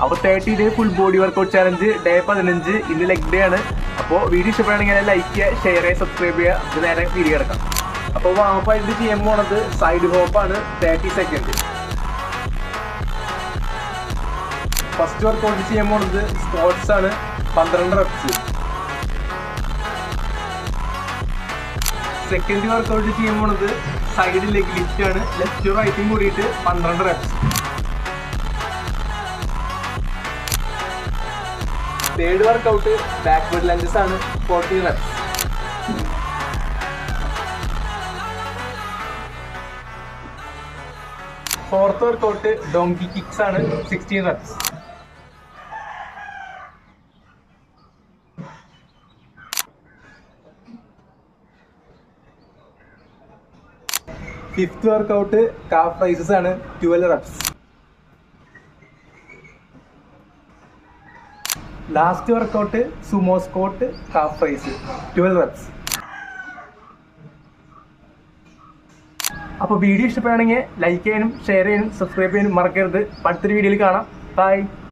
അപ്പോൾ 30 day full body workout challenge day 15 ഇന്ന് leg day ആണ്. അപ്പോൾ വീഡിയോ ഇഷ്ടപ്പെടുകയാണെങ്കിൽ ലൈക്ക് ചെയ്യുക, ഷെയർ ചെയ്യുക, സബ്സ്ക്രൈബ് ചെയ്യുക. ഇത് നേരെ വീഡിയോ കിടക്കാം. അപ്പോൾ വാമപ്പ് ആയിട്ട് ചെയ്യാൻ പോണത് സൈഡ് ഹോപ്പാണ് 30 സെക്കൻഡ്. ഫസ്റ്റ് വർക്കൗട്ട് ചെയ്യാൻ പോണത് സ്ക്വാട്സ് ആണ് 12 റെപ്സ്. സെക്കൻഡ് വർക്കൗട്ട് ചെയ്യാൻ പോണത് സൈഡ് ലെഗ് ലിഫ്റ്റ് ആണ്, ലെഫ്റ്റ് റൈറ്റും കൂടിയിട്ട് 12 reps. Third workout backward lunges ആണ് 40 reps. Fourth workout donkey kicks ആണ് 16 reps. Fifth workout calf raises ആണ് 12 reps. Last workout sumo squat calf raise 12 reps. അപ്പോൾ വീഡിയോ ഇഷ്ടപ്പെടുകയാണെങ്കിൽ ലൈക്ക് ചെയ്യാനും ഷെയർ ചെയ്യാനും സബ്സ്ക്രൈബ് ചെയ്യാനും മറക്കരുത്. അടുത്തൊരു വീഡിയോയിൽ കാണാം. ബൈ.